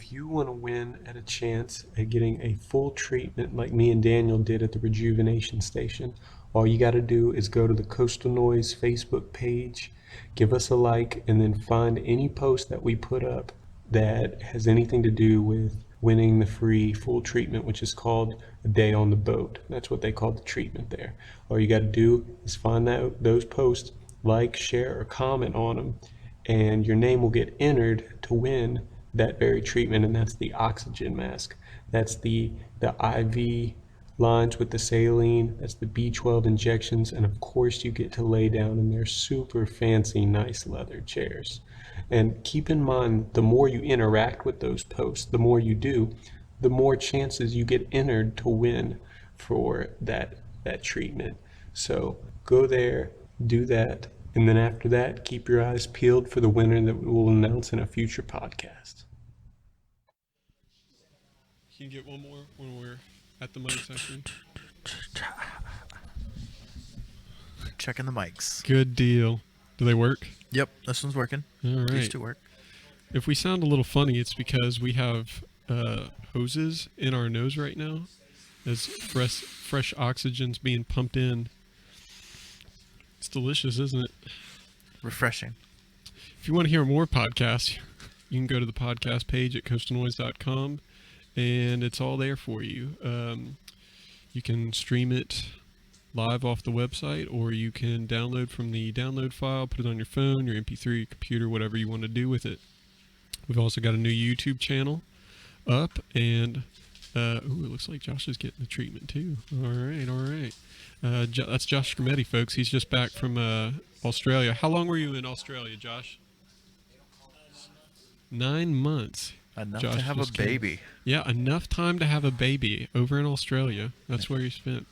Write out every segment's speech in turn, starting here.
if you want to win at a chance at getting a full treatment like me and Daniel did at the Rejuvenation Station, all you got to do is go to the Coastal Noise Facebook page, give us a like, and then find any post that we put up that has anything to do with winning the free full treatment, which is called a day on the boat. That's what they call the treatment there. All you got to do is find those posts, like, share, or comment on them, and your name will get entered to win that very treatment, and that's the oxygen mask. That's the IV lines with the saline, that's the B12 injections, and of course you get to lay down in their super fancy, nice leather chairs. And keep in mind, the more you interact with those posts, the more you do, the more chances you get entered to win for that treatment. So go there, do that, and then after that, keep your eyes peeled for the winner that we will announce in a future podcast. Can you get one more when we're at the mic section? Checking the mics. Good deal. Do they work? Yep, this one's working. All right. These two work. If we sound a little funny, it's because we have hoses in our nose right now as fresh oxygen's being pumped in. It's delicious, isn't it? Refreshing. If you want to hear more podcasts, you can go to the podcast page at coastalnoise.com, and it's all there for you. You can stream it live off the website, or you can download from the download file, put it on your phone, your MP3, your computer, whatever you want to do with it. We've also got a new YouTube channel up, and it looks like Josh is getting the treatment too. All right. That's Josh Scrimetti, folks. He's just back from Australia. How long were you in Australia, Josh? 9 months. Enough Josh to have a baby. Yeah, enough time to have a baby over in Australia. That's where he spent.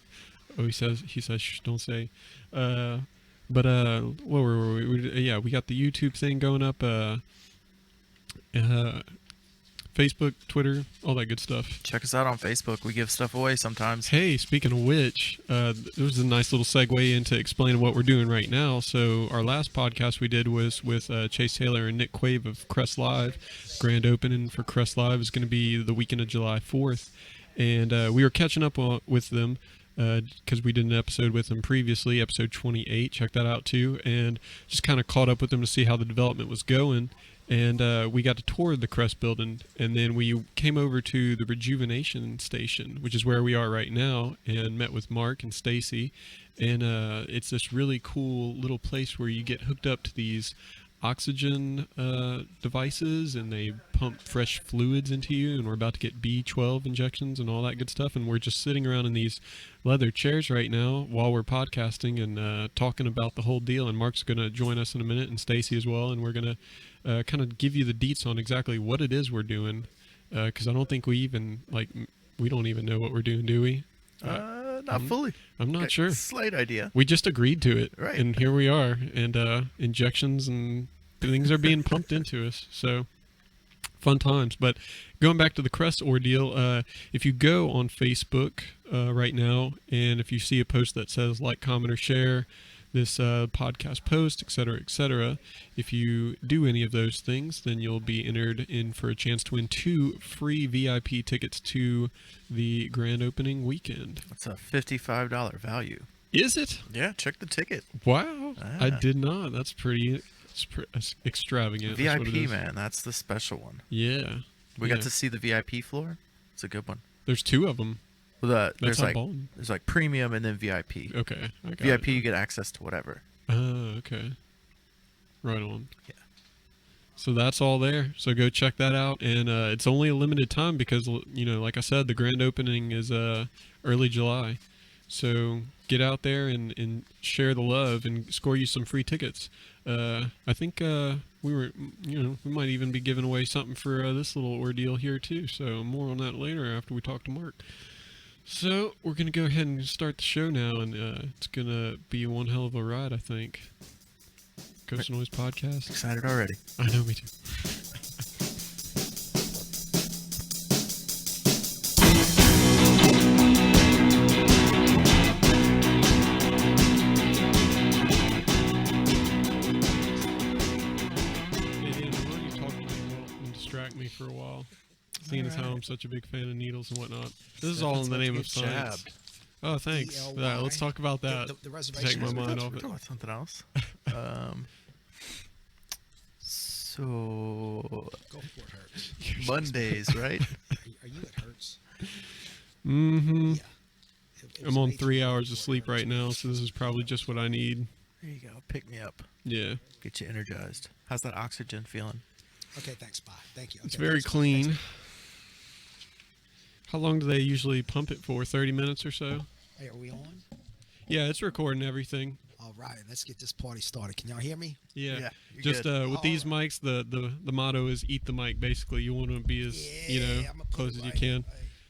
Oh, he says, shh, don't say. But where were we? Yeah, we got the YouTube thing going up. Facebook, Twitter, all that good stuff. Check us out on Facebook. We give stuff away sometimes. Hey, speaking of which, there was a nice little segue into explaining what we're doing right now. So our last podcast we did was with Chase Taylor and Nick Quave of Crest Live. Grand opening for Crest Live is going to be the weekend of July 4th. And we were catching up with them because we did an episode with them previously, episode 28. Check that out too. And just kind of caught up with them to see how the development was going. And we got to tour the Crest building, and then we came over to the Rejuvenation Station, which is where we are right now, and met with Mark and Stacy. And it's this really cool little place where you get hooked up to these oxygen devices, and they pump fresh fluids into you, and we're about to get B12 injections and all that good stuff. And we're just sitting around in these leather chairs right now while we're podcasting and talking about the whole deal. And Mark's going to join us in a minute, and Stacy as well, and we're going to kind of give you the deets on exactly what it is we're doing, because I don't think we don't even know what we're doing, do we? Not fully. I'm not sure. Slight idea. We just agreed to it, right? And here we are, and injections and things are being pumped into us. So fun times. But going back to the Crest ordeal, if you go on Facebook right now, and if you see a post that says like, comment, or share this podcast post, etc., if you do any of those things, then you'll be entered in for a chance to win 2 free VIP tickets to the grand opening weekend. That's a $55 value. Is it? Yeah, check the ticket. Wow. I did not. That's pretty extravagant. VIP, man. That's the special one. Yeah. We got to see the VIP floor. It's a good one. There's 2 of them. Well, there's like premium and then VIP. Okay. VIP, you get access to whatever. Okay. Right on. Yeah. So that's all there. So go check that out. And it's only a limited time because, like I said, the grand opening is early July. So get out there and share the love and score you some free tickets. I think we might even be giving away something for this little ordeal here too. So more on that later after we talk to Mark. So we're going to go ahead and start the show now, and it's going to be one hell of a ride, I think. Coastal Noise Podcast. Excited already. I know, me too. Hey, Dan, why don't you talk to me and distract me for a while? seeing as how I'm such a big fan of needles and whatnot. This is all in the name of science. Jabbed. Oh, thanks. ELY. Yeah, let's talk about that. The reservation. Take my mind off We're it. talking about something else. So Go for it, Hertz. Mondays, right? Are you at Hertz? Mm-hmm. Yeah. It was I'm on amazing. 3 hours Go of for sleep Hertz. right now, so this is probably just what I need. There you go. Pick me up. Yeah. Get you energized. How's that oxygen feeling? Okay, thanks. Bye. Thank you. It's Okay, very thanks, bye. clean. Thanks. How long do they usually pump it for? 30 minutes or so? Hey, are we on? Yeah, it's recording everything. All right, let's get this party started. Can y'all hear me? Yeah. you're Just good. with these mics, the motto is eat the mic. Basically, you want to be as I'ma put close it as you right can. here.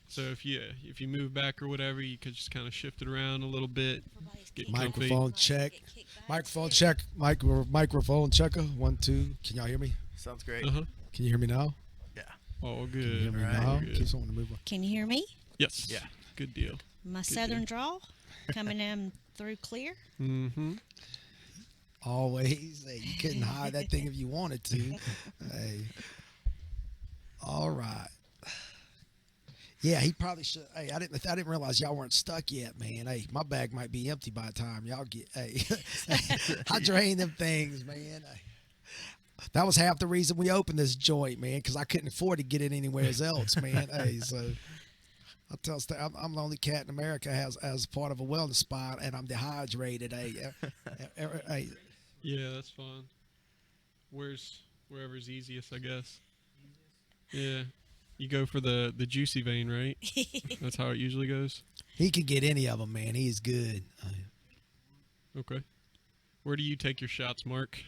So if you move back or whatever, you could just kind of shift it around a little bit. Get comfy. Microphone check. Microphone check. Microphone checker. 1, 2. Can y'all hear me? Sounds great. Uh huh. Can you hear me now? Yeah. All Can you hear good. me Right. now? Good. Keep someone to move on. Can you hear me? Yes. Yeah. Good deal. My southern drawl coming in through clear. Mm-hmm. Always. Hey, you couldn't hide that thing if you wanted to. Hey. All right. Yeah, he probably should. Hey, I didn't realize y'all weren't stuck yet, man. Hey, my bag might be empty by the time y'all get. Hey, I drain them things, man. Hey. That was half the reason we opened this joint, man, because I couldn't afford to get it anywhere else, man. Hey, so I tell Steph, I'm the only cat in America as part of a wellness spot, and I'm dehydrated. Hey, hey. Yeah, that's fine. Wherever's easiest, I guess. Yeah. You go for the juicy vein, right? That's how it usually goes. He can get any of them, man. He's good. Okay. Where do you take your shots, Mark?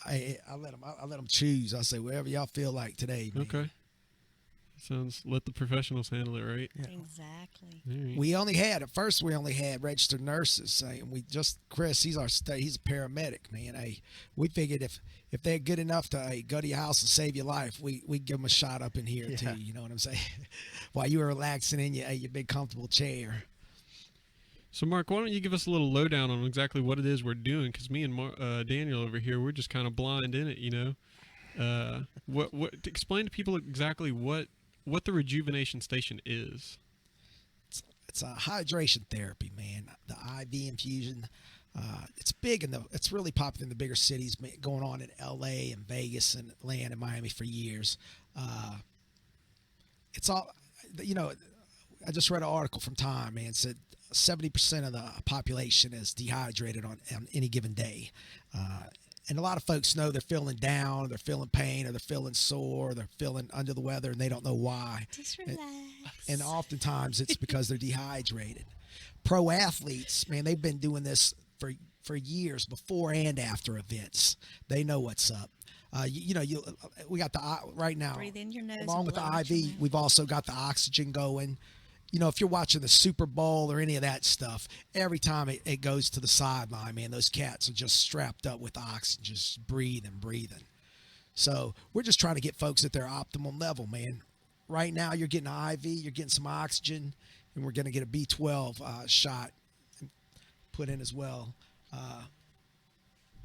I let him choose. I say wherever y'all feel like today, man. Okay. Let the professionals handle it, right? Yeah. Exactly. All right. We only had registered nurses, and Chris, he's a paramedic, man. Hey, we figured if they're good enough to go to your house and save your life, we give them a shot up in here Yeah. too. You know what I'm saying? While you were relaxing in your big comfortable chair. So, Mark, why don't you give us a little lowdown on exactly what it is we're doing? Because me and Daniel over here, we're just kind of blind in it, you know. Explain to people exactly what the Rejuvenation Station is. It's a hydration therapy, man. The IV infusion. It's big it's really popular in the bigger cities, going on in LA and Vegas and Atlanta and Miami for years. It's all, you know, I just read an article from Time, man. It said 70% of the population is dehydrated on any given day. And a lot of folks know they're feeling down, they're feeling pain, or they're feeling sore, or they're feeling under the weather, and they don't know why. Just relax. And oftentimes it's because they're dehydrated. Pro athletes, man, they've been doing this for years, before and after events. They know what's up. We got the right now. Breathe in your nose Along and with the blow out your IV, mouth. we've also got the oxygen going. You know, if you're watching the Super Bowl or any of that stuff, every time it goes to the sideline, man, those cats are just strapped up with oxygen, just breathing. So we're just trying to get folks at their optimal level, man. Right now, you're getting an IV, you're getting some oxygen, and we're going to get a B12 shot put in as well.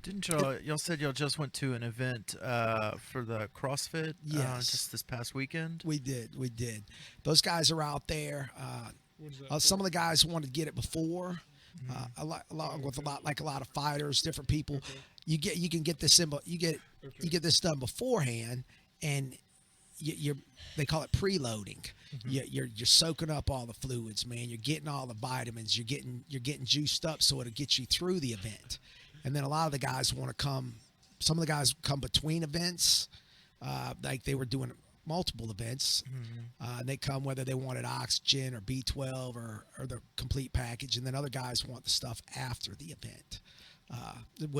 Didn't y'all said y'all just went to an event for the CrossFit Yes. just this past weekend? We did. Those guys are out there. What is that Some of the guys wanted to get it before, along with a lot of fighters, different people. Okay. You can get this you get this done beforehand, and they call it preloading. You're soaking up all the fluids, man. You're getting all the vitamins. You're getting juiced up so it'll get you through the event. And then a lot of the guys want to come. Some of the guys come between events, like they were doing multiple events. And they come whether they wanted oxygen or B12 or the complete package. And then other guys want the stuff after the event,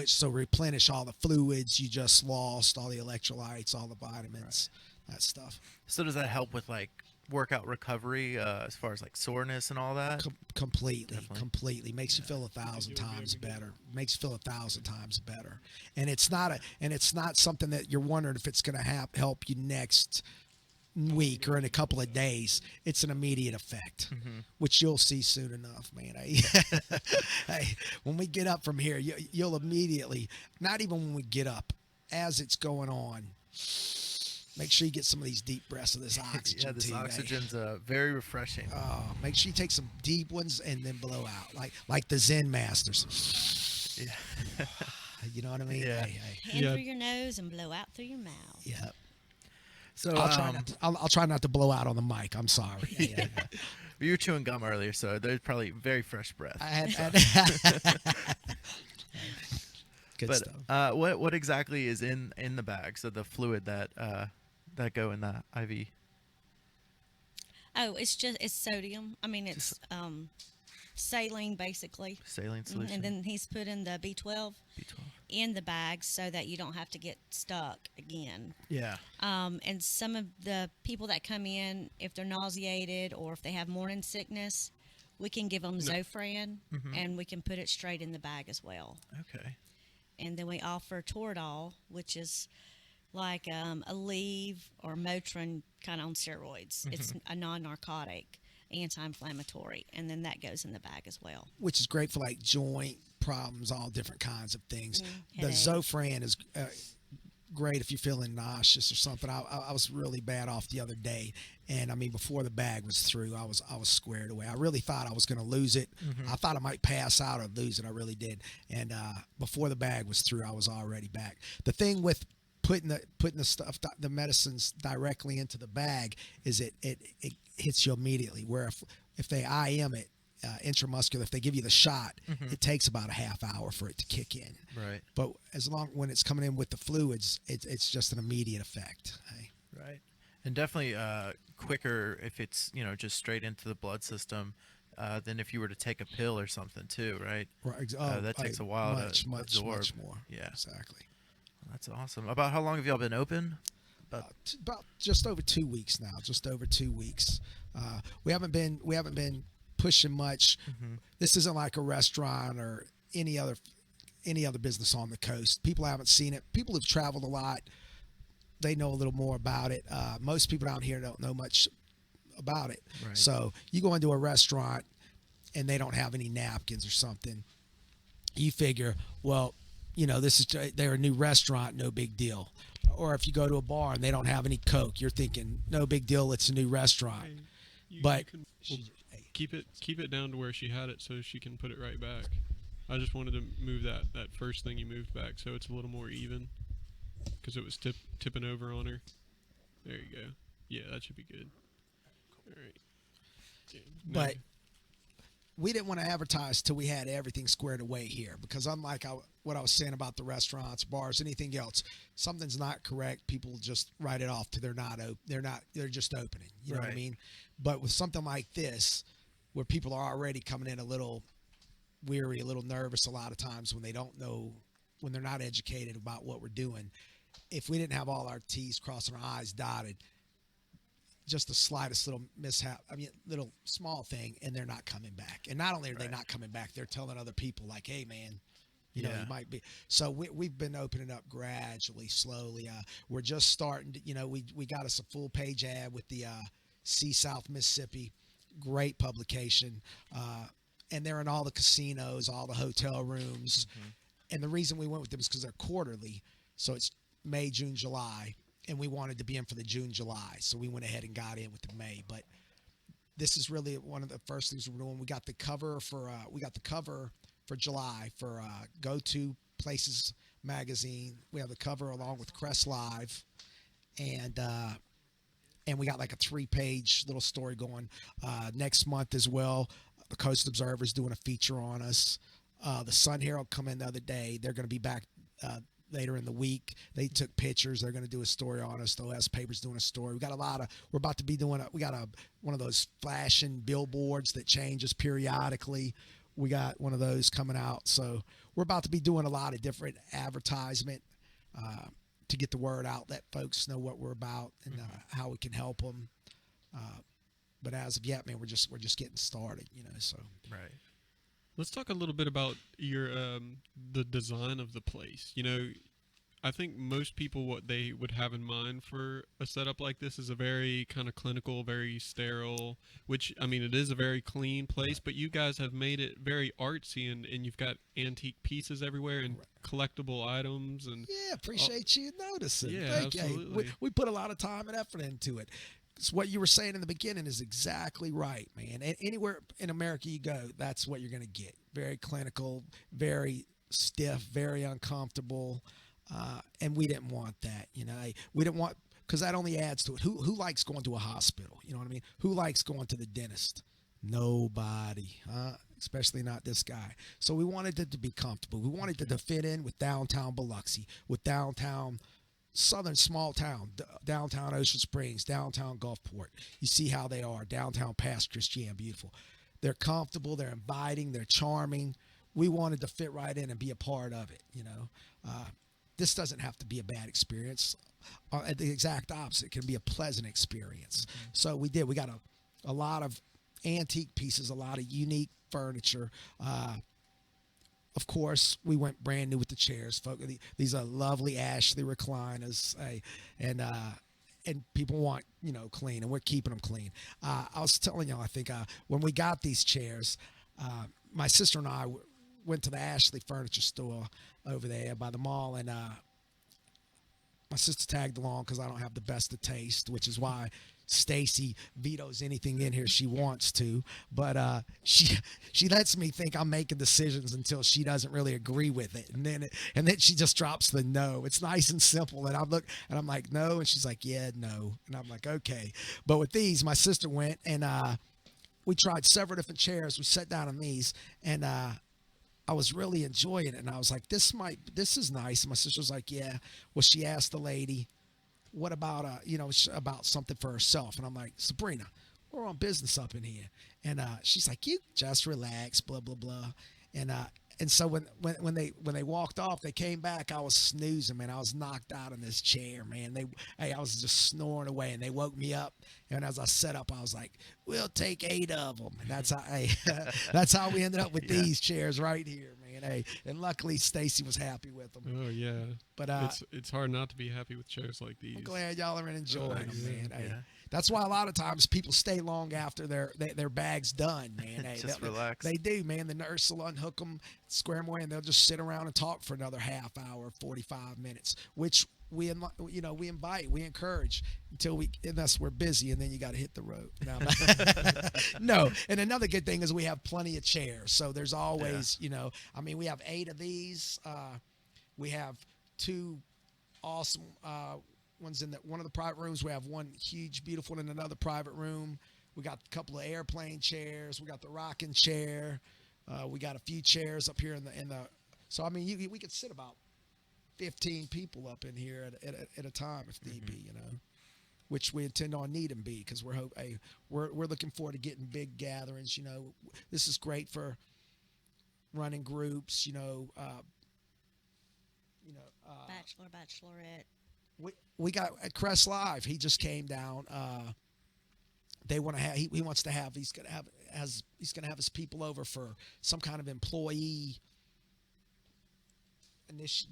so replenish all the fluids you just lost, all the electrolytes, all the vitamins, that stuff. So does that help with like workout recovery as far as like soreness and all that? Completely makes you feel 1,000 times better. And it's not something that you're wondering if it's going to help you next week or in a couple of days. It's an immediate effect, which you'll see soon enough, man. Hey, when we get up from here, you'll immediately, not even when we get up, as it's going on, Make sure you get some of these deep breaths of this oxygen. Yeah, this too, oxygen's very refreshing. Make sure you take some deep ones and then blow out, like the Zen masters. Yeah. You know what I mean? Yeah. In through your nose and blow out through your mouth. Yeah. So I'll try not to blow out on the mic. I'm sorry. Yeah. you were chewing gum earlier, so there's probably very fresh breath. I had good But stuff. what exactly is in the bags of the fluid that go in the IV? Oh, it's sodium. I mean, it's saline basically. Saline solution. And then he's put in the B12 B12. in the bags so that you don't have to get stuck again. Yeah. And some of the people that come in, if they're nauseated or if they have morning sickness, we can give them Zofran and we can put it straight in the bag as well. Okay. And then we offer Toradol, which is like Aleve or Motrin kind of on steroids. It's a non-narcotic, anti-inflammatory, and then that goes in the bag as well. Which is great for like joint problems, all different kinds of things. The Headache. Zofran is great if you're feeling nauseous or something. I was really bad off the other day, and I mean before the bag was through, I was squared away. I really thought I was going to lose it. I thought I might pass out or lose it. I really did. And before the bag was through, I was already back. The thing with putting the stuff, the medicines directly into the bag is it hits you immediately. Where if they IM it intramuscular, if they give you the shot, it takes about a half hour for it to kick in. Right. But when it's coming in with the fluids, it's just an immediate effect. Hey? Right. And definitely quicker if it's just straight into the blood system than if you were to take a pill or something too, right? Right. That takes a while to absorb. Much more. Yeah. Exactly. That's awesome. About how long have y'all been open? About just over 2 weeks now. Just over 2 weeks. We haven't been pushing much. This isn't like a restaurant or any other business on the coast. People haven't seen it. People who've traveled a lot, they know a little more about it. Most people down here don't know much about it. Right. So you go into a restaurant and they don't have any napkins or something. You figure, well, they're a new restaurant, no big deal. Or if you go to a bar and they don't have any Coke, you're thinking, no big deal, it's a new restaurant. But keep it down to where she had it so she can put it right back. I just wanted to move that first thing you moved back so it's a little more even because it was tipping over on her. There you go. Yeah, that should be good. All right. Yeah, but we didn't want to advertise till we had everything squared away here, because unlike what I was saying about the restaurants, bars, anything else, something's not correct, people just write it off to they're just opening. You know what I mean? But with something like this, where people are already coming in a little weary, a little nervous a lot of times when they don't know, when they're not educated about what we're doing, if we didn't have all our T's crossed and our I's dotted, just the slightest little mishap, little small thing, and they're not coming back. And not only are they not coming back, they're telling other people like, hey man, you might be. So we've been opening up gradually, slowly. We're just starting to, we got us a full page ad with the See South Mississippi, great publication. And they're in all the casinos, all the hotel rooms. And the reason we went with them is because they're quarterly. So it's May, June, July. And we wanted to be in for the June, July. So we went ahead and got in with the May. But this is really one of the first things we're doing. We got the cover for July for Go To Places magazine. We have the cover along with Crest Live. And we got like a 3-page little story going next month as well. The Coast Observer's doing a feature on us. The Sun Herald come in the other day. They're going to be back later in the week. They took pictures. They're going to do a story on us. The OS paper's doing a story. We're about to be doing one of those flashing billboards that changes periodically. We got one of those coming out. So we're about to be doing a lot of different advertisement to get the word out, let folks know what we're about and how we can help them. But as of yet, man, we're just getting started, so. Right. Let's talk a little bit about your the design of the place. I think most people, what they would have in mind for a setup like this is a very kind of clinical, very sterile, which, I mean, it is a very clean place, but you guys have made it very artsy, and you've got antique pieces everywhere and collectible items. And Yeah, appreciate you noticing. Yeah, Thank you. absolutely. We put a lot of time and effort into it. So what you were saying in the beginning is exactly right, man. And anywhere in America you go, that's what you're going to get. Very clinical, very stiff, very uncomfortable. And we didn't want that, you know. We didn't want, because that only adds to it. Who likes going to a hospital? You know what I mean? Who likes going to the dentist? Nobody, especially not this guy. So we wanted it to be comfortable. We wanted it to fit in with downtown Biloxi, with downtown southern small town, downtown Ocean Springs, downtown Gulfport. You see how they are, downtown Pass Christian, beautiful. They're comfortable, they're inviting, they're charming. We wanted to fit right in and be a part of it, you know. This doesn't have to be a bad experience. The exact opposite, it can be a pleasant experience. Mm-hmm. So we did. We got a lot of antique pieces, a lot of unique furniture. Of course, we went brand new with the chairs. These are lovely Ashley recliners, and people want, you know, clean, and we're keeping them clean. I was telling y'all, I think when we got these chairs, my sister and I went to the Ashley furniture store over there by the mall, and my sister tagged along because I don't have the best of taste, which is why Stacy vetoes anything in here she wants to. But she lets me think I'm making decisions until she doesn't really agree with it, and then she just drops the no. It's nice and simple, and I'm like no, and she's like yeah, no, and I'm like okay. But with these, my sister went and we tried several different chairs. We sat down on these, and I was really enjoying it, and I was like, this is nice. And my sister was like, yeah. Well, she asked the lady, what about about something for herself? And I'm like, Sabrina, we're on business up in here. And she's like, you just relax, blah blah blah. And so when they walked off, they came back. I was snoozing, man. I was knocked out in this chair, man. I was just snoring away, and they woke me up. And as I sat up, I was like, "We'll take 8 of them." And that's how we ended up with these chairs right here, man. Hey, and luckily Stacy was happy with them. Oh yeah, but it's hard not to be happy with chairs like these. I'm glad y'all are enjoying them, man. Yeah. Hey, that's why a lot of times people stay long after their bag's done, man. Hey, Just relax. They do, man. The nurse will unhook them, square them away, and they'll just sit around and talk for another half hour, 45 minutes, which we invite, we encourage unless we're busy, and then you got to hit the road. No. And another good thing is we have plenty of chairs, so there's always, we have 8 of these. We have 2 awesome ones in one of the private rooms. We have one huge, beautiful one in another private room. We got a couple of airplane chairs. We got the rocking chair. We got a few chairs up here in the. So I mean, we could sit about 15 people up in here at a time if need be, which we intend on needing be, because we're looking forward to getting big gatherings. This is great for running groups. Bachelor, bachelorette. We got at Crest Live. He just came down. They want to have. He wants to have. He's gonna have his people over for some kind of employee.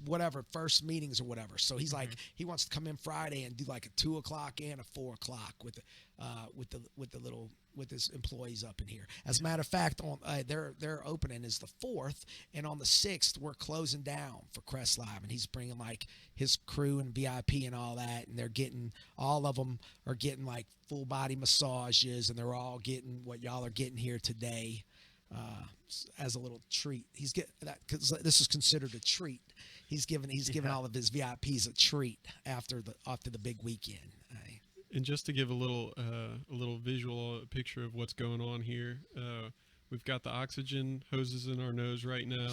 Whatever, first meetings or whatever. So he's like, he wants to come in Friday and do like a 2:00 and a 4:00 with his employees up in here. As a matter of fact, on their opening is the 4th, and on the 6th we're closing down for Crest Live, and he's bringing like his crew and VIP and all that, and all of them are getting like full body massages, and they're all getting what y'all are getting here today. As a little treat, he's getting that because this is considered a treat. He's giving all of his VIPs a treat after the big weekend. And just to give a little visual picture of what's going on here, we've got the oxygen hoses in our nose right now.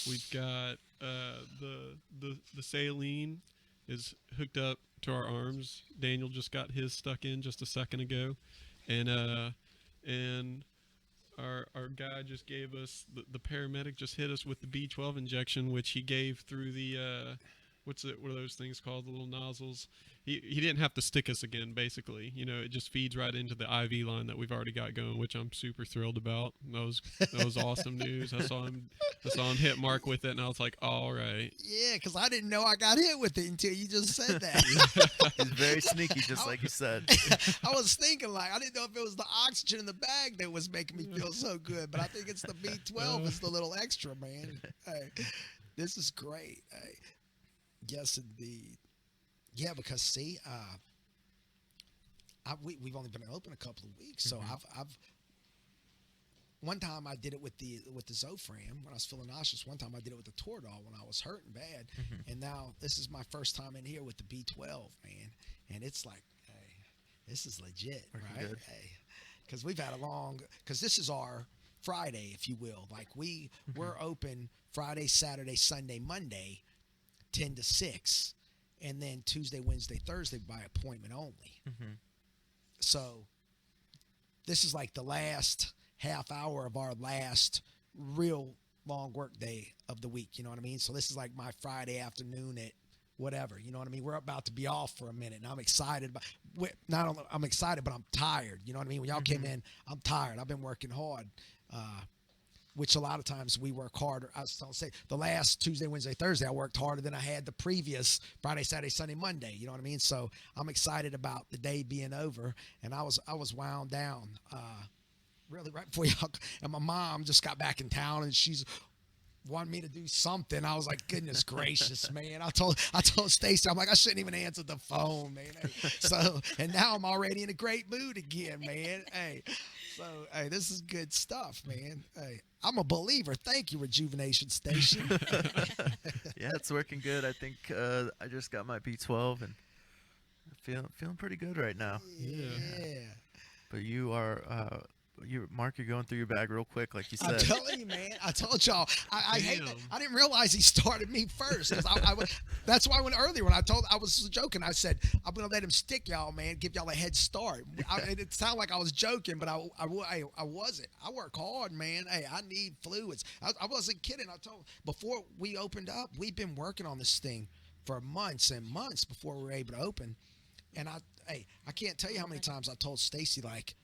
We've got the saline is hooked up to our arms. Daniel just got his stuck in just a second ago, and our guy just gave us the paramedic just hit us with the B12 injection, which he gave through the what are those things called, the little nozzles, he didn't have to stick us again. Basically, it just feeds right into the IV line that we've already got going, which I'm super thrilled about. That was awesome news. I saw him hit Mark with it, and I was like, all right. Yeah, because I didn't know I got hit with it until you just said that. He's very sneaky, just like you said. I was thinking I didn't know if it was the oxygen in the bag that was making me feel so good, but I think it's the B12. It's the little extra, man. Hey, this is great. Hey, yes, indeed. Yeah, because see, we've only been open a couple of weeks, so I've one time I did it with the Zofran when I was feeling nauseous. One time I did it with the Toradol when I was hurting bad, and now this is my first time in here with the B12, man, and it's like, hey, this is legit, right? Good. Hey, because we've had because this is our Friday, if you will. Like we're open Friday, Saturday, Sunday, Monday, 10 to 6. And then Tuesday, Wednesday, Thursday by appointment only. So this is like the last half hour of our last real long work day of the week. You know what I mean? So this is like my Friday afternoon at whatever. You know what I mean? We're about to be off for a minute, and I'm excited. Not only I'm excited, but I'm tired. You know what I mean? When y'all came in, I'm tired. I've been working hard. Which a lot of times we work harder. I was going to say the last Tuesday, Wednesday, Thursday, I worked harder than I had the previous Friday, Saturday, Sunday, Monday. You know what I mean? So I'm excited about the day being over, and I was wound down really right before y'all. And my mom just got back in town, and she's wanted me to do something. I was like, goodness gracious, man. I told Stacy, I'm like, I shouldn't even answer the phone, man. Hey, so, and now I'm already in a great mood again, man. Hey, so, hey, this is good stuff, man. Hey, I'm a believer. Thank you, Rejuvenation Station. Yeah, it's working good. I think I just got my B12 and feeling pretty good right now. Yeah. But you are Mark, you're going through your bag real quick, like you said. I'm telling you, man. I told y'all. I hate that. I didn't realize he started me first. That's why when earlier when I was joking. I said I'm gonna let him stick y'all, man. Give y'all a head start. It sounded like I was joking, but I wasn't. I work hard, man. Hey, I need fluids. I wasn't kidding. I told before we opened up, we've been working on this thing for months and months before we were able to open. And I can't tell you how many times I told Stacy like,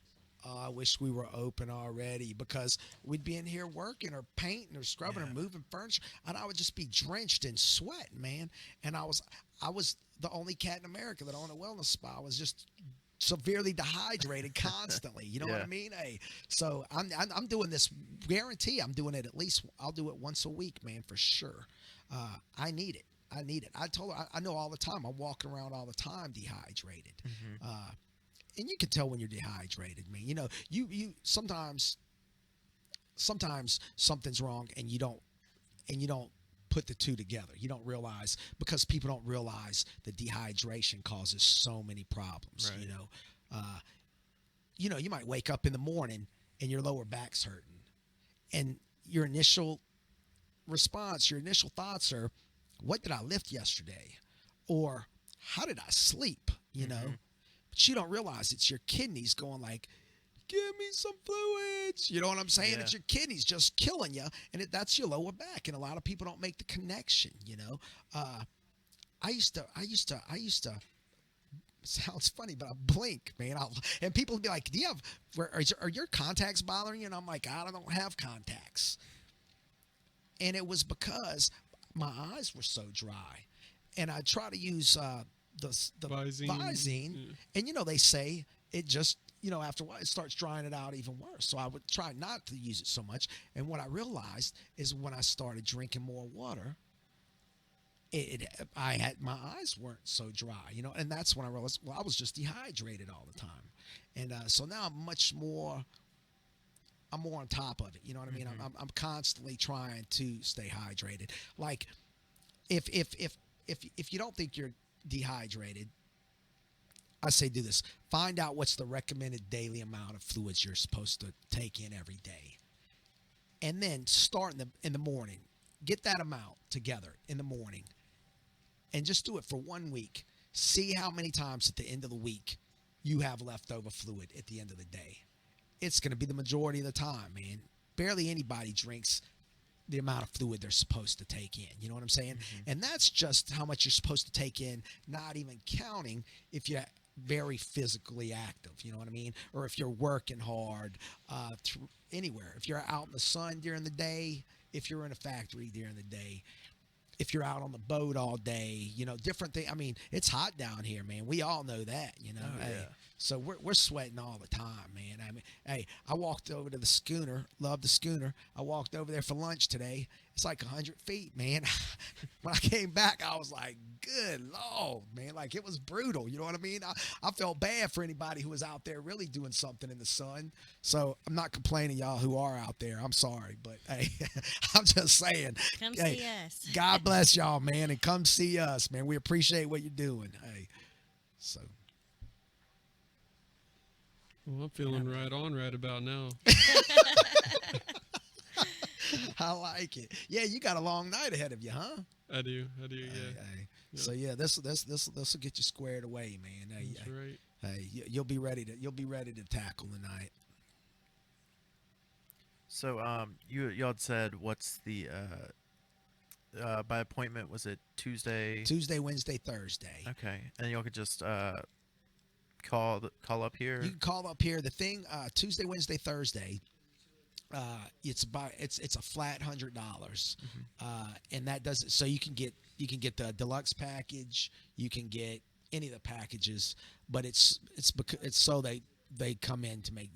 oh, I wish we were open already, because we'd be in here working or painting or scrubbing or moving furniture, and I would just be drenched in sweat, man. And I was the only cat in America that owned a wellness spa. I was just severely dehydrated constantly. You know what I mean? Hey, so I'm doing this. Guarantee I'm doing it at least. I'll do it once a week, man, for sure. I need it. I told her I know all the time. I'm walking around all the time dehydrated. And you can tell when you're dehydrated, man. You know, you sometimes something's wrong and you don't put the two together. You don't realize, because people don't realize that dehydration causes so many problems. Right. You might wake up in the morning and your lower back's hurting, and your initial response, your initial thoughts are, what did I lift yesterday? Or how did I sleep? You know? But you don't realize it's your kidneys going like, give me some fluids. You know what I'm saying? Yeah. It's your kidneys just killing you, and that's your lower back. And a lot of people don't make the connection. I used to. Sounds funny, but I blink, man. And people would be like, "Do you have? Are your contacts bothering you?" And I'm like, "I don't have contacts." And it was because my eyes were so dry, and I try to use the Visine, and they say it just after a while it starts drying it out even worse. So I would try not to use it so much. And what I realized is when I started drinking more water, my eyes weren't so dry, and that's when I realized, well, I was just dehydrated all the time. And so now I'm more on top of it. You know what I mean? I'm constantly trying to stay hydrated. Like if you don't think you're dehydrated, I say do this. Find out what's the recommended daily amount of fluids you're supposed to take in every day. And then start in the morning. Get that amount together in the morning. And just do it for 1 week. See how many times at the end of the week you have leftover fluid at the end of the day. It's going to be the majority of the time, man. Barely anybody drinks the amount of fluid they're supposed to take in. You know what I'm saying? And that's just how much you're supposed to take in, not even counting if you're very physically active. You know what I mean? Or if you're working hard anywhere. If you're out in the sun during the day, if you're in a factory during the day, if you're out on the boat all day, different thing. I mean, it's hot down here, man. We all know that, Oh, Hey, yeah. so we're sweating all the time, man. I mean, hey, I walked over to the schooner, love the schooner. I walked over there for lunch today. It's like 100 feet, man. When I came back, I was like, good Lord, man. Like, it was brutal. You know what I mean? I felt bad for anybody who was out there really doing something in the sun. So I'm not complaining, y'all who are out there. I'm sorry. But, hey, I'm just saying. Come Hey, see us. God bless y'all, man. And come see us, man. We appreciate what you're doing. Hey, so. Well, I'm feeling right about now. I like it. Yeah, you got a long night ahead of you, huh? I do, yeah. Hey. Yeah. So yeah, this will get you squared away, man. Hey, That's right. hey, you'll be ready to tackle the night. So y'all had said what's the by appointment, was it Tuesday? Tuesday, Wednesday, Thursday. Okay, and y'all could just call up here. You can call up here. The thing, Tuesday, Wednesday, Thursday. It's a flat $100, and that does it. So you can get the deluxe package. You can get any of the packages, but it's so they come in to make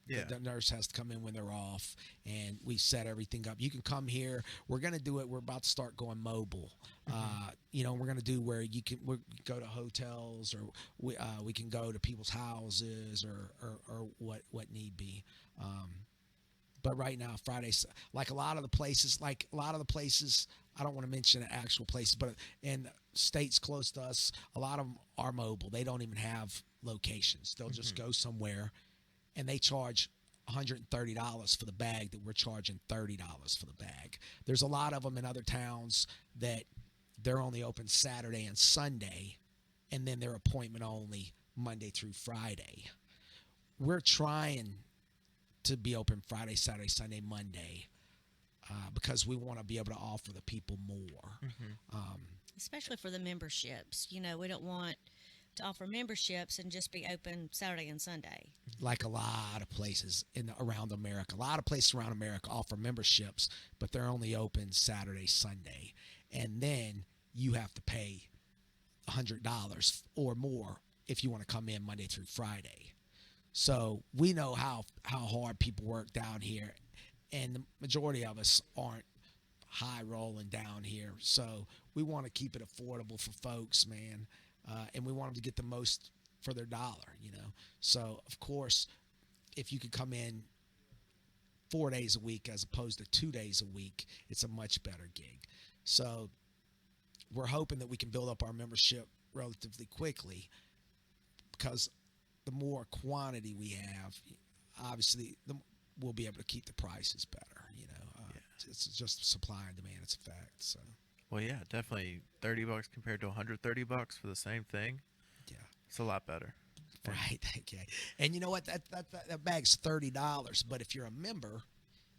Yeah. The nurse has to come in when they're off, and we set everything up. You can come here. We're going to do it. We're about to start going mobile. We're going to do where we go to hotels, or we can go to people's houses, or what need be. But right now, Fridays, like a lot of the places, I don't want to mention the actual places, but in states close to us, a lot of them are mobile. They don't even have locations. They'll just go somewhere, and they charge $130 for the bag that we're charging $30 for the bag. There's a lot of them in other towns that they're only open Saturday and Sunday, and then they're appointment only Monday through Friday. We're trying to be open Friday, Saturday, Sunday, Monday, because we want to be able to offer the people more. Especially for the memberships. We don't want to offer memberships and just be open Saturday and Sunday. Like a lot of places around America. A lot of places around America offer memberships, but they're only open Saturday, Sunday. And then you have to pay $100 or more if you want to come in Monday through Friday. So we know how hard people work down here, and the majority of us aren't high rolling down here. So we want to keep it affordable for folks, man, and we want them to get the most for their dollar, So, of course, if you could come in 4 days a week as opposed to 2 days a week, it's a much better gig. So we're hoping that we can build up our membership relatively quickly, because the more quantity we have, obviously, we'll be able to keep the prices better. It's just supply and demand. It's a fact. So. Well, yeah, definitely $30 compared to $130 for the same thing. Yeah, it's a lot better. Right. Okay. And you know what? That bag's $30, but if you're a member,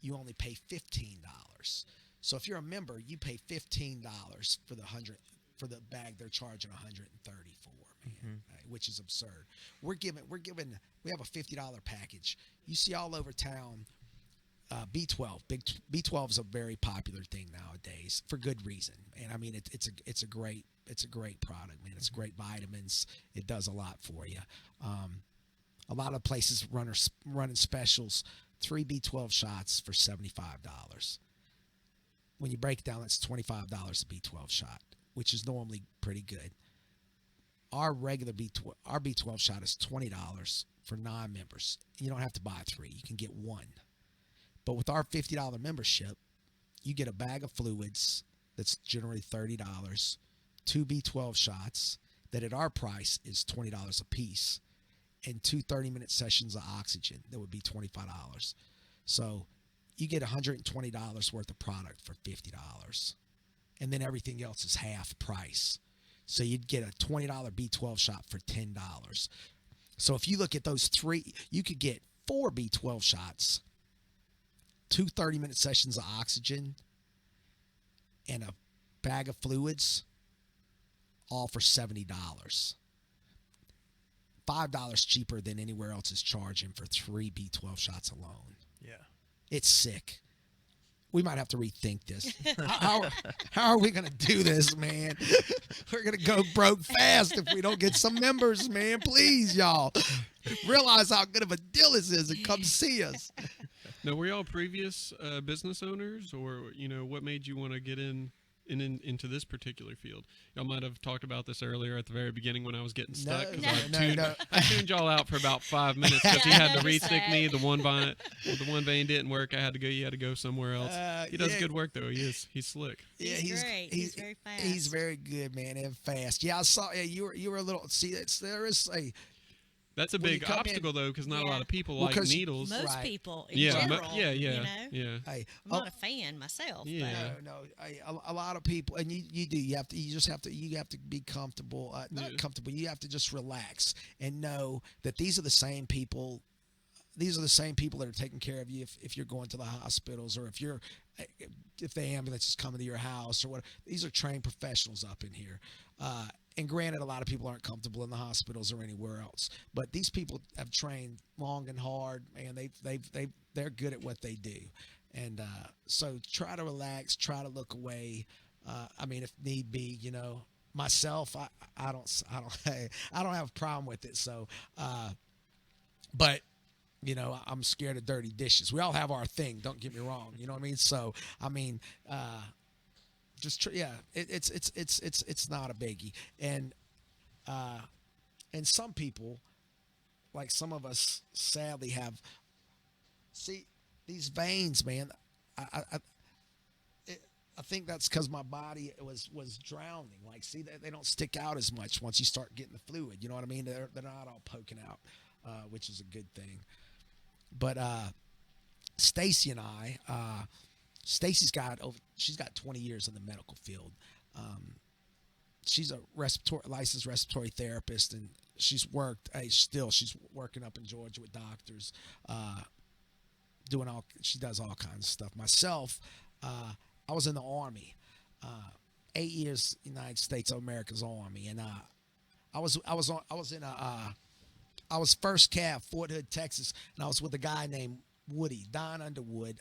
you only pay $15. So if you're a member, you pay $15 for the bag they're charging $130 for. Which is absurd. We have a $50 package. You see all over town, B12. B12 is a very popular thing nowadays for good reason. And I mean, it's a great product, man. It's great vitamins. It does a lot for you. A lot of places running specials, 3 B12 shots for $75. When you break it down, that's $25 a B12 shot, which is normally pretty good. Our regular B12 shot is $20 for non-members. You don't have to buy 3. You can get 1. But with our $50 membership, you get a bag of fluids that's generally $30, 2 B12 shots that at our price is $20 a piece, and 2 30-minute sessions of oxygen that would be $25. So you get $120 worth of product for $50. And then everything else is half price. So you'd get a $20 B12 shot for $10. So if you look at those 3, you could get 4 B12 shots 2 30-minute sessions of oxygen and a bag of fluids, all for $70. $5 cheaper than anywhere else is charging for 3 B12 shots alone. Yeah. It's sick. We might have to rethink this. How are we going to do this, man? We're going to go broke fast if we don't get some members, man. Please, y'all. Realize how good of a deal this is and come see us. Now, were y'all previous business owners, or what made you want to get into this particular field? Y'all might have talked about this earlier at the very beginning when I was getting stuck. I tuned y'all out for about 5 minutes because he had to re-stick me. The one vein didn't work. You had to go somewhere else. He does good work though. He's slick. Yeah, he's great. He's very fast. He's very good, man, and fast. Yeah, I saw. Yeah, you were a little. See, there is a. That's a big obstacle, though, because not a lot of people like needles. Most people, in general, yeah. Hey, I'm not a fan myself. Yeah. No. A lot of people, and you do. You have to be comfortable. Not comfortable. You have to just relax and know that these are the same people. These are the same people that are taking care of you if you're going to the hospitals, or if the ambulance is coming to your house or what. These are trained professionals up in here. And granted, a lot of people aren't comfortable in the hospitals or anywhere else, but these people have trained long and hard, and they're good at what they do. And so try to relax, try to look away. I mean, if need be, myself, I don't have a problem with it. So, but I'm scared of dirty dishes. We all have our thing. Don't get me wrong. You know what I mean? So, I mean, it's not a biggie, and some people, like some of us, sadly have. See, these veins, man. I think that's because my body was drowning. Like, see, they don't stick out as much once you start getting the fluid. You know what I mean? They're not all poking out, which is a good thing. But Stacy and I. Stacy's she's got 20 years in the medical field. She's a licensed respiratory therapist, and she's worked. She's working up in Georgia with doctors, she does all kinds of stuff. Myself, I was in the Army, 8 years, United States of America's Army, and I was first cav, Fort Hood, Texas, and I was with a guy named Woody, Don Underwood.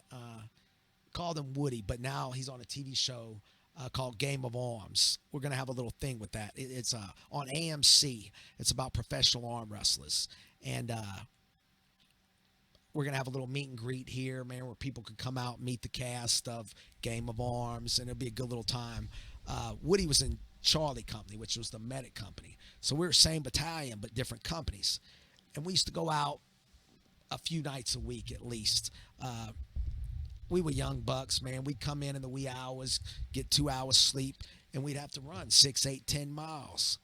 Called him Woody, but now he's on a TV show called Game of Arms. We're going to have a little thing with that. It's on AMC. It's about professional arm wrestlers. And we're going to have a little meet and greet here, man, where people could come out and meet the cast of Game of Arms, and it'll be a good little time. Woody was in Charlie Company, which was the medic company. So we were same battalion, but different companies. And we used to go out a few nights a week at least. We were young bucks, man. We'd come in the wee hours, get 2 hours sleep, and we'd have to run 6, 8, 10 miles.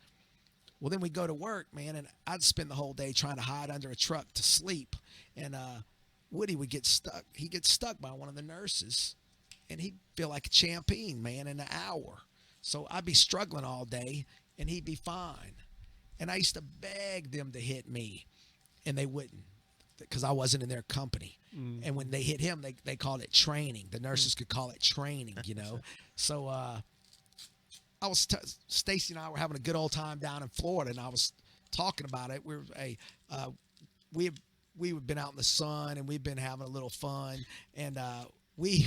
Well, then we'd go to work, man, and I'd spend the whole day trying to hide under a truck to sleep. And Woody would get stuck. He'd get stuck by one of the nurses, and he'd feel like a champion, man, in an hour. So I'd be struggling all day, and he'd be fine. And I used to beg them to hit me, and they wouldn't, because I wasn't in their company. And when they hit him, they called it training. The nurses could call it training, So Stacy and I were having a good old time down in Florida, and I was talking about it. We've been out in the sun, and we've been having a little fun, and we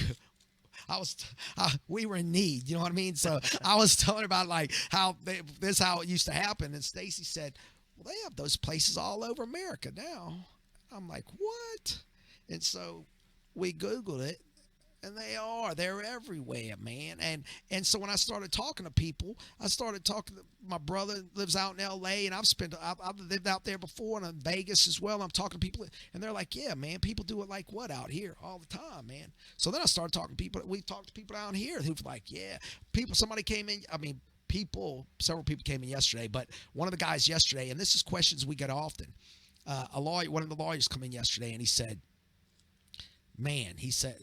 were in need, you know what I mean? So I was telling her about like how it used to happen, and Stacy said, "Well, they have those places all over America now." I'm like, "What?" And so we Googled it, and they're everywhere, man. And so when I started talking to people, my brother lives out in LA, and I've lived out there before, and in Vegas as well. And I'm talking to people, and they're like, "Yeah, man, people do it like what out here all the time, man." So then I started talking to people. We talked to people down here who've like, "Yeah, somebody came in, several people came in yesterday, but one of the guys yesterday, and this is questions we get often. One of the lawyers come in yesterday, and he said, "Man," he said,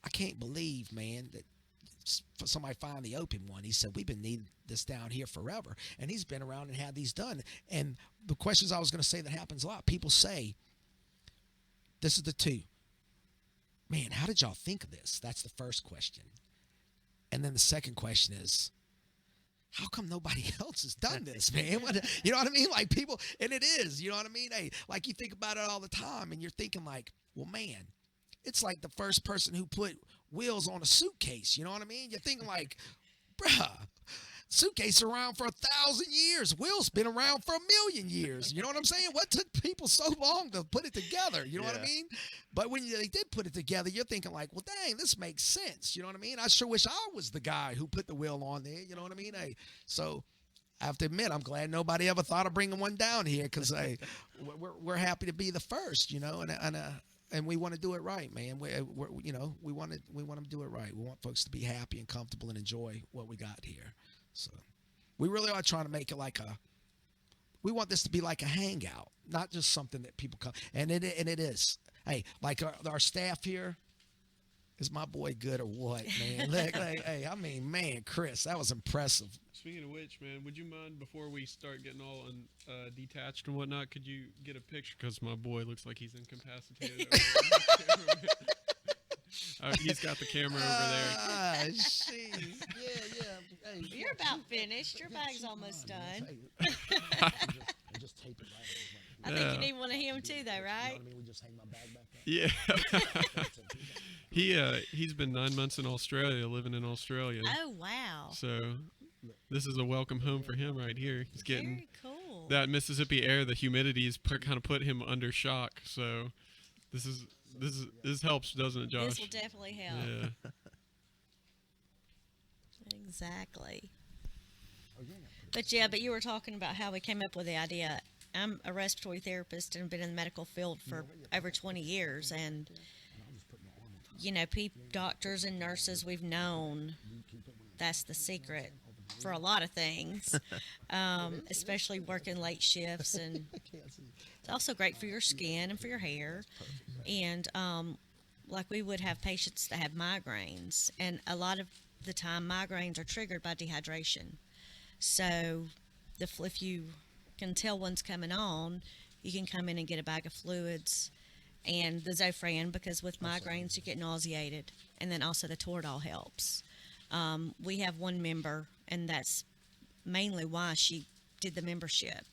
"I can't believe, man, that somebody finally opened one." He said, "We've been needing this down here forever." And he's been around and had these done. And the questions I was going to say that happens a lot, people say, this is the two. man, how did y'all think of this? That's the first question. And then the second question is, how come nobody else has done this, man? You know what I mean? Like people, and it is, you know what I mean? Hey, like you think about it all the time and you're thinking like, well, man, it's like the first person who put wheels on a suitcase. You know what I mean? You're thinking like, bruh, suitcase around for 1,000 years. Wheels been around for 1,000,000 years. You know what I'm saying? What took people so long to put it together? You know what I mean? But when they did put it together, you're thinking like, well, dang, this makes sense. You know what I mean? I sure wish I was the guy who put the wheel on there. You know what I mean? Hey, so I have to admit, I'm glad nobody ever thought of bringing one down here because hey, we're happy to be the first. You know, and we want to do it right, man. We want to do it right. We want folks to be happy and comfortable and enjoy what we got here. So we really are trying to make it we want this to be like a hangout, not just something that people come. And it is. Hey, like our staff here, is my boy good or what, man? Hey, I mean, man, Chris, that was impressive. Speaking of which, man, would you mind before we start getting all detached and whatnot, could you get a picture? Because my boy looks like he's incapacitated. He's got the camera over there. Ah, jeez. Yeah. Hey, You're about finished. Your bag's almost done. Just tape it right over. I think you need one of him too, though, right? You know what I mean? We just hang my bag back there. Yeah. He's been 9 months in Australia, living in Australia. Oh, wow. So this is a welcome home for him right here. He's getting Very cool. that Mississippi air, the humidity has kind of put him under shock. So this helps, doesn't it, Josh? This will definitely help. Yeah. Exactly. But you were talking about how we came up with the idea. I'm a respiratory therapist and have been in the medical field for over 20 years. And, doctors and nurses we've known, that's the secret for a lot of things, especially working late shifts. And it's also great for your skin and for your hair. And like we would have patients that have migraines. And a lot of the time, migraines are triggered by dehydration. So if you can tell one's coming on, you can come in and get a bag of fluids and the Zofran, because with migraines you get nauseated, and then also the Toradol helps. We have one member, and that's mainly why she did the membership,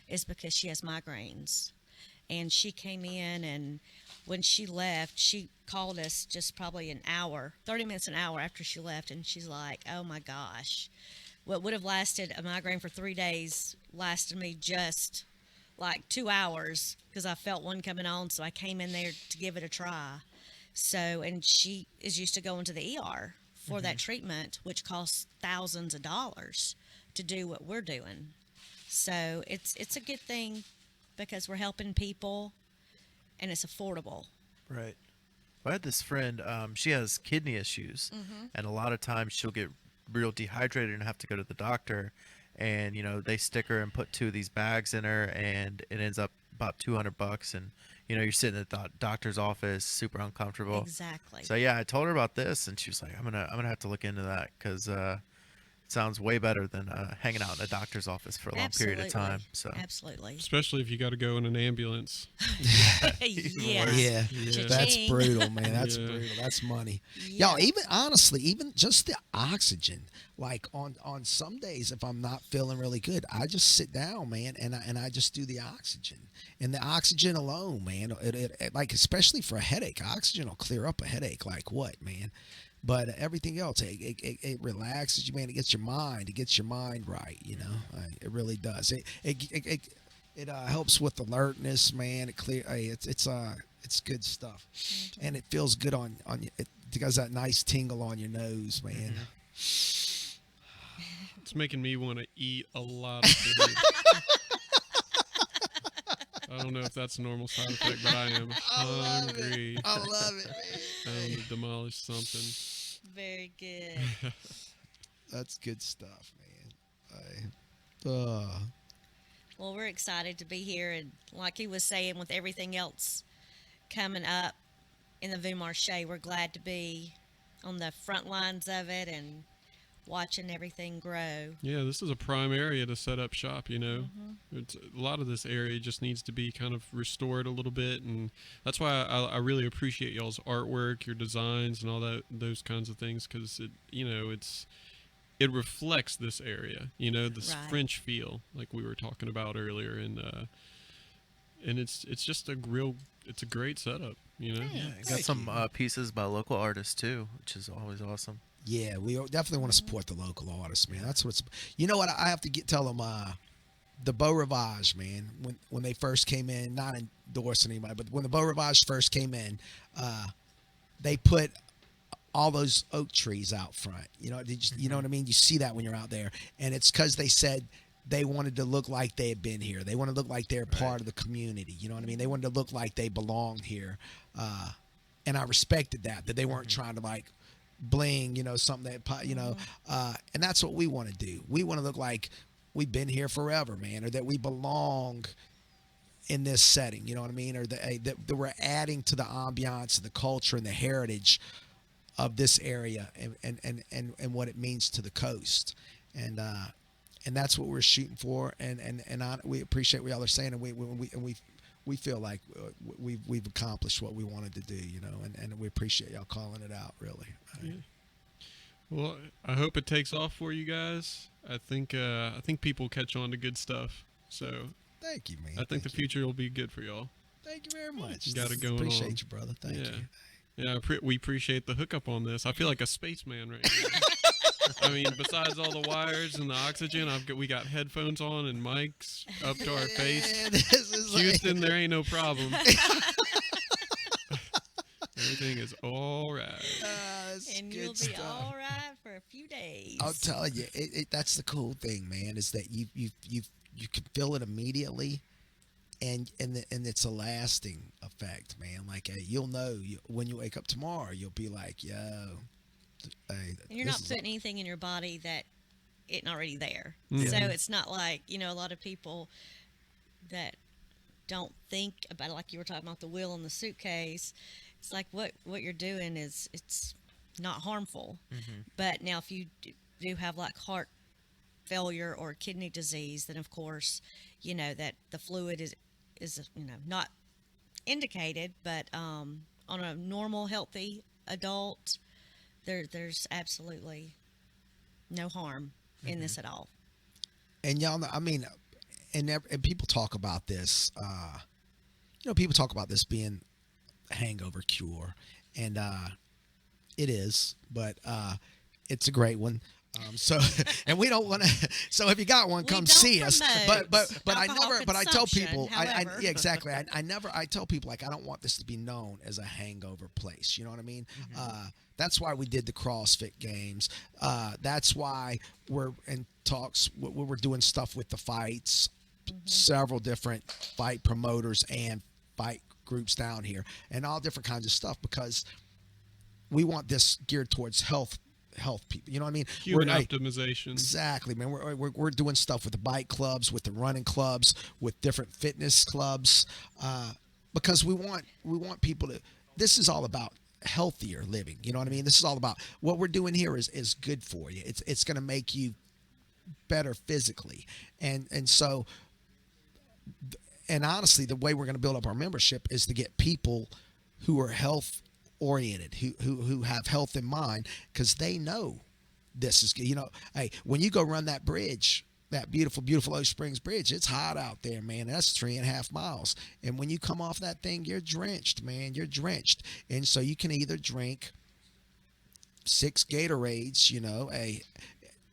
is because she has migraines. And she came in, and when she left, she called us just probably 30 minutes, an hour after she left, and she's like, oh my gosh, what would have lasted a migraine for 3 days lasted me just like 2 hours because I felt one coming on, so I came in there to give it a try. So, and she is used to going to the ER for that treatment, which costs thousands of dollars to do what we're doing. So it's a good thing because we're helping people and it's affordable. Right. I had this friend, she has kidney issues, and a lot of times she'll get real dehydrated and have to go to the doctor, and they stick her and put 2 of these bags in her, and it ends up about $200, and you're sitting at the doctor's office super uncomfortable. Exactly. So yeah, I told her about this, and she was like, I'm gonna have to look into that because it sounds way better than hanging out in a doctor's office for a long period of time. So Absolutely. Especially if you got to go in an ambulance. Yeah. That's Cha-ching. brutal, man. That's Yeah. brutal. That's money. Yeah. Y'all, even just the oxygen. Like on some days, if I'm not feeling really good, I just sit down, man, and I just do the oxygen. And the oxygen alone, man, it like especially for a headache, oxygen will clear up a headache. Like what, man? But everything else, it relaxes you, man. It gets your mind right. It really does. It helps with alertness, man. It's good stuff, and it feels good on you. It does that nice tingle on your nose, man. It's making me want to eat a lot of food. I don't know if that's a normal side effect, but I am hungry. I love it, man. I want to demolish something. Very good. That's good stuff, man. Well, we're excited to be here, and like he was saying, with everything else coming up in the Vu Marché, we're glad to be on the front lines of it, and watching everything grow. Yeah, this is a prime area to set up shop, you know. It's, a lot of this area just needs to be kind of restored a little bit, and that's why I really appreciate y'all's artwork, your designs, and all that, those kinds of things, because it reflects this area, you know, this Right. French feel, like we were talking about earlier, and it's just it's a great setup, you know. Yeah, got some pieces by local artists too, which is always awesome. Yeah, we definitely want to support the local artists, man. That's what's. You know what? I have to tell them. The Beau Rivage, man. When they first came in, not endorsing anybody, but when the Beau Rivage first came in, they put all those oak trees out front. You know, you know what I mean? You see that when you're out there, and it's because they said they wanted to look like they had been here. They wanted to look like they're part of the community. You know what I mean? They wanted to look like they belonged here, and I respected that they weren't trying to like bling, you know, something that, you know, and that's what we want to do. We want to look like we've been here forever, man, or that we belong in this setting, you know what I mean? Or that we're adding to the ambiance, the culture, and the heritage of this area, and what it means to the coast, and that's what we're shooting for, and we appreciate what y'all are saying, and we feel like we've accomplished what we wanted to do, you know, and we appreciate y'all calling it out, really. Yeah. Well, I hope it takes off for you guys. I think people catch on to good stuff. So Thank you, man. I think the future will be good for y'all. Thank you very much. You got it going Appreciate on. you, brother. Thank Yeah. you. Yeah, we appreciate the hookup on this. I feel like a spaceman right now. I mean, besides all the wires and the oxygen, we got headphones on and mics up to our face. This is Houston, there ain't no problem. Everything is all right. And you'll be all right for a few days. I'll tell you, that's the cool thing, man, is that you can feel it immediately, and it's a lasting effect, man. Like you'll know when you wake up tomorrow, you'll be like, yo. Hey, And you're not putting anything in your body that isn't already there. Yeah. So it's not like, you know, a lot of people that don't think about it, like you were talking about the wheel in the suitcase. It's like what you're doing it's not harmful. But now if you do have like heart failure or kidney disease, then of course, you know, that the fluid is you know, not indicated, but on a normal, healthy adult, there's absolutely no harm in this at all. And y'all know, I mean, and people talk about this. You know, people talk about this being a hangover cure, and it is, but it's a great one. So, and we don't want to. So, if you got one, come see us. But I never. But I tell people. Yeah, exactly. I tell people like I don't want this to be known as a hangover place. You know what I mean? That's why we did the CrossFit Games. That's why we're in talks. We're doing stuff with the fights. Several different fight promoters and fight groups down here, and all different kinds of stuff, because we want this geared towards health people. You know what I mean? Human optimization. Exactly, man. We're doing stuff with the bike clubs, with the running clubs, with different fitness clubs, because we want people to. This is all about healthier living. You know what I mean? This is all about what we're doing here is good for you. It's going to make you better physically, and so. And honestly, the way we're going to build up our membership is to get people who are health oriented, who have health in mind, because they know this is, you know, hey, when you go run that bridge, that beautiful Oak Springs Bridge, it's hot out there, man. That's 3.5 miles. And when you come off that thing, you're drenched, man. You're drenched. And so you can either drink 6 Gatorades, you know,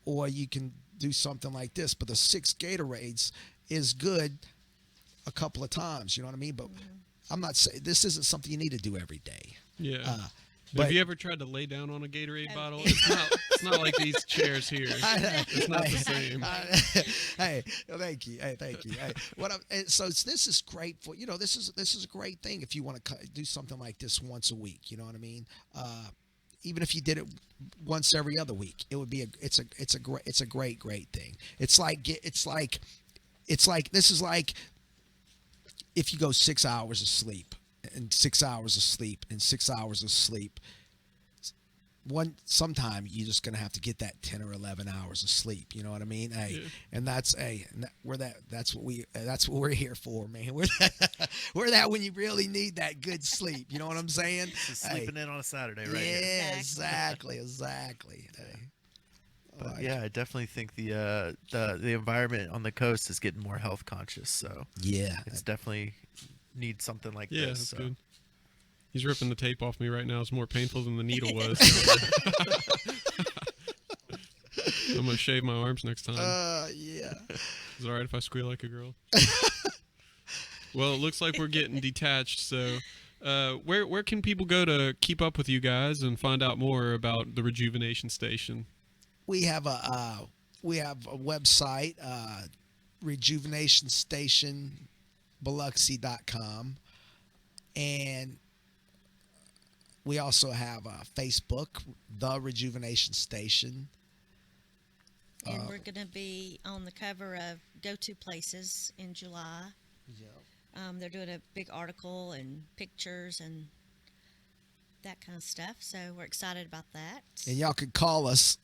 or you can do something like this. But the 6 Gatorades is good a couple of times, you know what I mean? But I'm not saying this isn't something you need to do every day. Yeah. But have you ever tried to lay down on a Gatorade bottle? It's not like these chairs here. It's not the same. Hey, thank you. Hey, thank you. Hey, this is great for, you know, this is a great thing if you want to do something like this once a week. You know what I mean? Even if you did it once every other week, it would be it's a great thing. It's like this is like if you go 6 hours of sleep and 6 hours of sleep and 6 hours of sleep, sometime you're just gonna have to get that 10 or 11 hours of sleep. You know what I mean? Hey, Yeah. and that's that's what we're here for, man. We're that when you really need that good sleep. You know what I'm saying? Just sleeping in on a Saturday, right? Yeah, here. exactly. Hey. But yeah, I definitely think the environment on the coast is getting more health conscious. So Yeah, it's definitely needs something like Yeah, this. that's So. good. He's ripping the tape off me right now. It's more painful than the needle was. I'm gonna shave my arms next time. yeah. Is it alright if I squeal like a girl? Well, it looks like we're getting detached. So, where can people go to keep up with you guys and find out more about the Rejuvenation Station? We have a website, rejuvenationstationbiloxi.com, and we also have a Facebook, The Rejuvenation Station. And we're going to be on the cover of Go To Places in July. They're doing a big article and pictures and that kind of stuff. So we're excited about that. And y'all can call us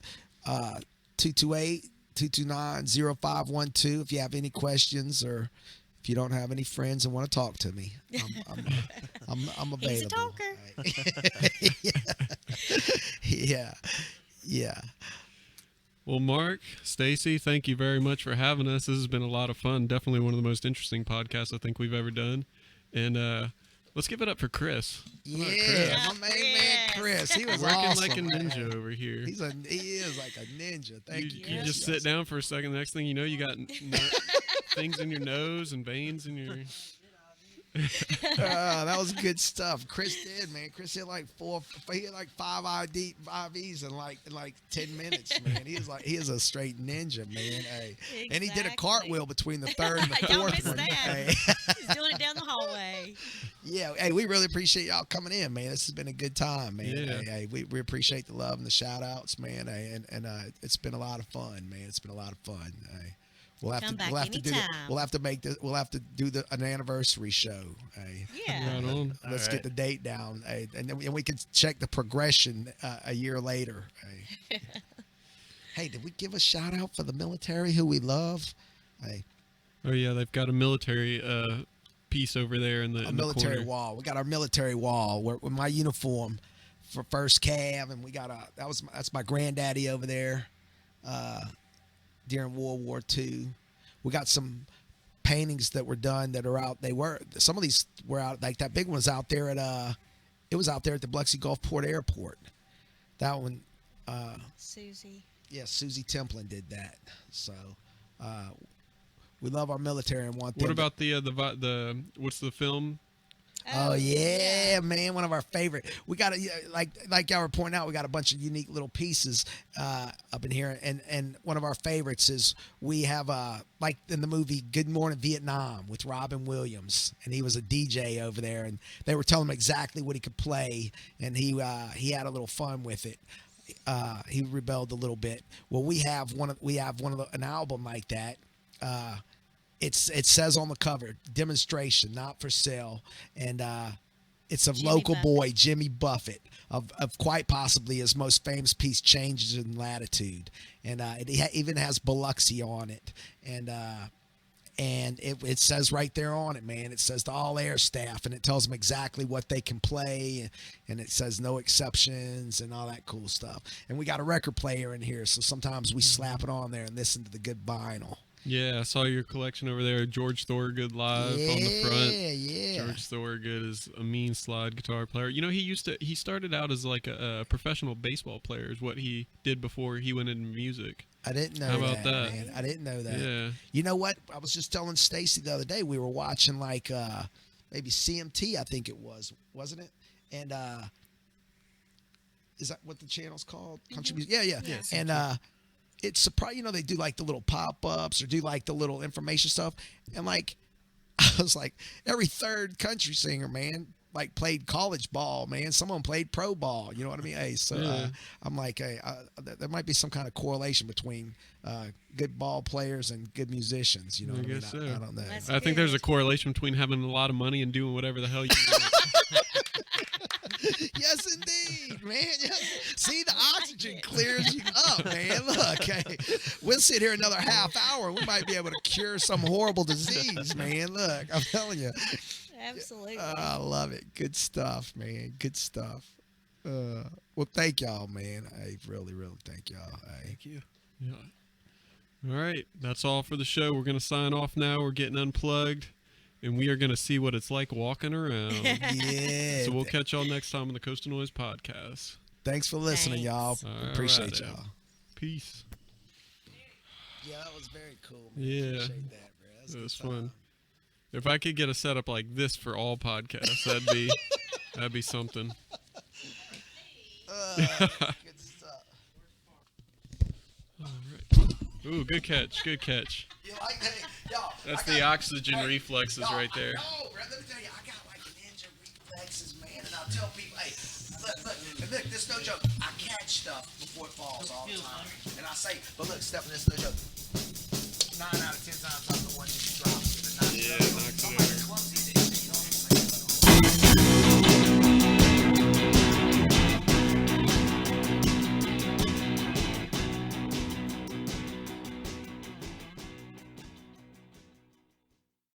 228-229-0512 if you have any questions or if you don't have any friends and want to talk to me. I'm available. He's a talker. Yeah. Well, Mark, Stacy, thank you very much for having us. This has been a lot of fun. Definitely one of the most interesting podcasts I think we've ever done. And let's give it up for Chris. Yeah, my main man Chris. He was Working awesome, like a man. ninja over here. He is like a ninja. Thank you. You just sit down for a second. The next thing you know, you got things in your nose and veins in your... That was good stuff. Chris did, man. Chris hit like 5 IVs in like 10 minutes, man. He is a straight ninja, man. Hey. And he did a Exactly. cartwheel between the third and the Don't fourth miss one. that. Hey. He's doing it down the hallway. Yeah, hey, we really appreciate y'all coming in, man. This has been a good time, man. Yeah. Hey, we appreciate the love and the shout outs, man. Hey, and it's been a lot of fun, man. It's been a lot of fun. Hey. We'll have Come to back we'll have to do anytime. we'll have to do an anniversary show. Hey. Yeah. Right on. Let's All get the right. date down, hey, and we can check the progression a year later. Hey. Hey, did we give a shout out for the military who we love? Hey, Oh, yeah, they've got a military piece over there in the a military corner. wall. We got our military wall with my uniform for First Cav, and we got that's my granddaddy over there during World War II. We got some paintings that were done that are out. Some of these were out, like that big one was out there at it was out there at the Biloxi Gulfport Airport. That one, Susie. yeah, Susie Templin did that. So we love our military and want them. What about the what's the film? Oh yeah, man! One of our favorite. We got like y'all were pointing out. We got a bunch of unique little pieces up in here, and one of our favorites is we have like in the movie Good Morning Vietnam with Robin Williams, and he was a DJ over there, and they were telling him exactly what he could play, and he had a little fun with it. He rebelled a little bit. Well, we have an album like that. It says on the cover, demonstration, not for sale. And it's of Jimmy local Buffett. boy, Jimmy Buffett, of quite possibly his most famous piece, Changes in Latitude. And it even has Biloxi on it. And it says right there on it, man, it says to all air staff, and it tells them exactly what they can play. And it says no exceptions and all that cool stuff. And we got a record player in here, so sometimes we slap it on there and listen to the good vinyl. Yeah, I saw your collection over there. George Thorogood live on the front. Yeah. George Thorogood is a mean slide guitar player. You know, he started out as like a professional baseball player is what he did before he went into music. I didn't know How about that? man. I didn't know that. Yeah. You know what? I was just telling Stacy the other day, we were watching like maybe CMT, I think it was, wasn't it? And is that what the channel's called? Country music. Yeah. Yeah, And it's surprising, they do like the little pop-ups or do like the little information stuff. And like, I was like, every third country singer, man, like played college ball, man. Someone played pro ball. You know what I mean? Hey, so Yeah. I'm like, hey, there might be some kind of correlation between good ball players and good musicians. You know I what I mean? guess so. I don't know. That's I think there's a good. correlation between having a lot of money and doing whatever the hell you want. Yes, indeed, man. See, the oxygen clears you up, man. Look, hey, we'll sit here another half hour. We might be able to cure some horrible disease, man. Look, I'm telling you. Absolutely. I love it. Good stuff, man. Good stuff. Well, thank y'all, man. I really, really thank y'all. Thank you. Yeah. All right. That's all for the show. We're going to sign off now. We're getting unplugged, and we are going to see what it's like walking around. Yeah. So we'll catch y'all next time on the Coastal Noise Podcast. Thanks for listening, y'all. All Appreciate right, y'all. Peace. Yeah, that was very cool, man. Yeah. Appreciate that, bro. It was fun. If I could get a setup like this for all podcasts, that'd be something. Good stuff. All right. Ooh, good catch. Good catch. You like that? Y'all, That's the oxygen reflexes right there. No, bro, let me tell you, I got like ninja reflexes, man. And I'll tell people, hey, look, this no joke. I catch stuff before it falls all the time. And I say, but look, Stefan, this no joke. 9 out of 10 times I'm the one that drops it. Yeah, not